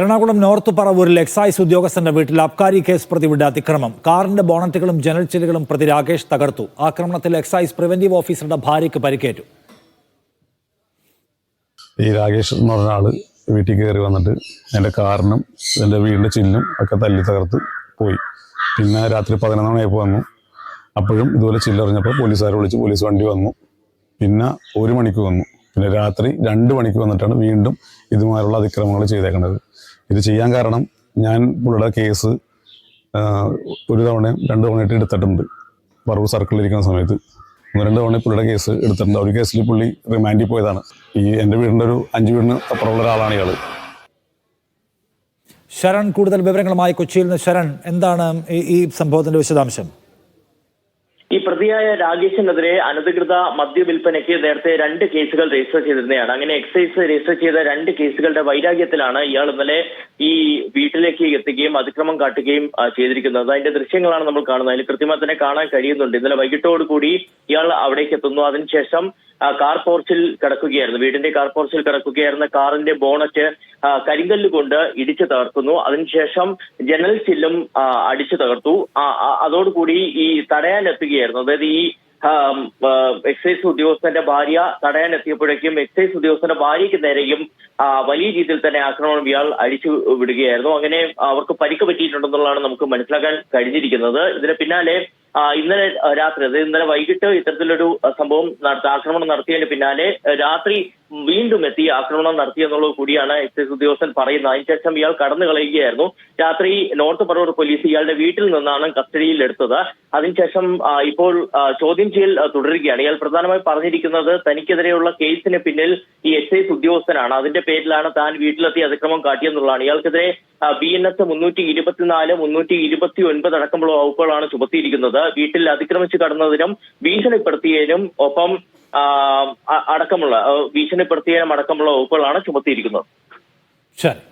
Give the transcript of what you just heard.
Ernakulam north പറവൂരിൽ excise ഉദ്യോഗസ്ഥന്റെ വീട്ടിൽ അബ്കാരി case പ്രതിയുടെ അതിക്രമം. കാറിന്റെ ബോണറ്റുകളും ജനൽ ചില്ലുകളും പ്രതി രാകേഷ് തകർത്തു. ആക്രമണത്തിൽ എക്സൈസ് പ്രിവന്റീവ് ഓഫീസറുടെ ഭാര്യയ്ക്ക് പരിക്കേറ്റു. ഈ രാകേഷ് എന്ന് പറഞ്ഞ ആള് വീട്ടിൽ കയറി വന്നിട്ട് എൻ്റെ കാറിനും എൻ്റെ വീടിൻ്റെ ചില്ലും ഒക്കെ തല്ലി തകർത്ത് പോയി. പിന്നെ രാത്രി 11 മണിയായപ്പോൾ വന്നു. അപ്പോഴും ഇതുപോലെ ചില്ലറിഞ്ഞപ്പോൾ പോലീസുകാരെ വിളിച്ച് പോലീസ് വണ്ടി വന്നു. പിന്നെ 1 മണിക്ക് വന്നു. പിന്നെ രാത്രി 2 മണിക്ക് വന്നിട്ടാണ് വീണ്ടും ഇതുമായുള്ള അതിക്രമങ്ങൾ ചെയ്തേക്കുന്നത്. ഇത് ചെയ്യാൻ കാരണം ഞാൻ പുള്ളിയുടെ കേസ് 1 തവണയും 2 തവണയായിട്ട് എടുത്തിട്ടുണ്ട്. പറവൂർ സർക്കിളിലിരിക്കുന്ന സമയത്ത് 1-2 തവണ പുള്ളിയുടെ കേസ് എടുത്തിട്ടുണ്ട്. ഒരു കേസിൽ പുള്ളി റിമാൻഡിൽ പോയതാണ്. എൻ്റെ വീടിൻ്റെ ഒരു 5 വീടിന് അപ്പുറമുള്ള ഒരാളാണ് ഇയാൾ. ശരൺ കൂടുതൽ വിവരങ്ങളുമായി കൊച്ചിയിൽ നിന്ന്. ശരൺ, എന്താണ് ഈ സംഭവത്തിന്റെ വിശദാംശം? ഈ പ്രതിയായ രാകേഷിനെതിരെ അനധികൃത മദ്യവിൽപ്പനയ്ക്ക് നേരത്തെ 2 കേസുകൾ രജിസ്റ്റർ ചെയ്തിരുന്നതാണ്. അങ്ങനെ എക്സൈസ് രജിസ്റ്റർ ചെയ്ത 2 കേസുകളുടെ വൈരാഗ്യത്തിലാണ് ഇയാൾ ഇന്നലെ ഈ വീട്ടിലേക്ക് എത്തുകയും അതിക്രമം കാട്ടുകയും ചെയ്തിരിക്കുന്നത്. അതിന്റെ ദൃശ്യങ്ങളാണ് നമ്മൾ കാണുന്നത്. അതിൽ കൃത്യമായി തന്നെ കാണാൻ കഴിയുന്നുണ്ട്. ഇന്നലെ വൈകിട്ടോടുകൂടി ഇയാൾ അവിടേക്ക് എത്തുന്നു. അതിനുശേഷം കാർ പോർച്ചിൽ കിടക്കുകയായിരുന്നു. വീടിന്റെ കാർ പോർച്ചിൽ കിടക്കുകയായിരുന്ന കാറിന്റെ ബോണറ്റ് കരിങ്കല്ല് കൊണ്ട് ഇടിച്ചു തകർക്കുന്നു. അതിനുശേഷം ജനൽ ചില്ലും അടിച്ചു തകർത്തു. അതോടുകൂടി ഈ തടയാനെത്തുകയായിരുന്നു. അതായത് ഈ എക്സൈസ് ഉദ്യോഗസ്ഥന്റെ ഭാര്യ തടയാനെത്തിയപ്പോഴേക്കും എക്സൈസ് ഉദ്യോഗസ്ഥന്റെ ഭാര്യയ്ക്ക് നേരെയും വലിയ രീതിയിൽ തന്നെ ആക്രമണം ഇയാൾ അടിച്ചു വിടുകയായിരുന്നു. അങ്ങനെ അവർക്ക് പരിക്ക് പറ്റിയിട്ടുണ്ടെന്നുള്ളതാണ് നമുക്ക് മനസ്സിലാക്കാൻ കഴിഞ്ഞിരിക്കുന്നത്. ഇതിന് പിന്നാലെ ഇന്നലെ രാത്രി, അതായത് ഇന്നലെ വൈകിട്ട് ഇത്തരത്തിലൊരു സംഭവം ആക്രമണം നടത്തിയതിന് പിന്നാലെ രാത്രി വീണ്ടും എത്തി ആക്രമണം നടത്തിയെന്നുള്ളത് കൂടിയാണ് എക്സൈസ് ഉദ്യോഗസ്ഥൻ പറയുന്നത്. അതിനുശേഷം ഇയാൾ കടന്നു കളയുകയായിരുന്നു. രാത്രി നോർത്ത് പറവൂർ പോലീസ് ഇയാളുടെ വീട്ടിൽ നിന്നാണ് കസ്റ്റഡിയിൽ എടുത്തത്. അതിനുശേഷം ഇപ്പോൾ ചോദ്യം ചെയ്യൽ തുടരുകയാണ്. ഇയാൾ പ്രധാനമായി പറഞ്ഞിരിക്കുന്നത് തനിക്കെതിരെയുള്ള കേസിന് പിന്നിൽ ഈ എക്സൈസ് ഉദ്യോഗസ്ഥനാണ്. അതിന്റെ പേരിലാണ് താൻ വീട്ടിലെത്തി അതിക്രമം കാട്ടിയെന്നുള്ളതാണ്. ഇയാൾക്കെതിരെ BNS 324, 329 അടക്കമുള്ള വകുപ്പുകളാണ് ചുമത്തിയിരിക്കുന്നത്. വീട്ടിൽ അതിക്രമിച്ച് കടന്നതിനും ഭീഷണിപ്പെടുത്തിയതിനും ഒപ്പം ഭീഷണിപ്പെടുത്തിയതിനും അടക്കമുള്ള വകുപ്പുകളാണ് ചുമത്തിയിരിക്കുന്നത്. ശരി.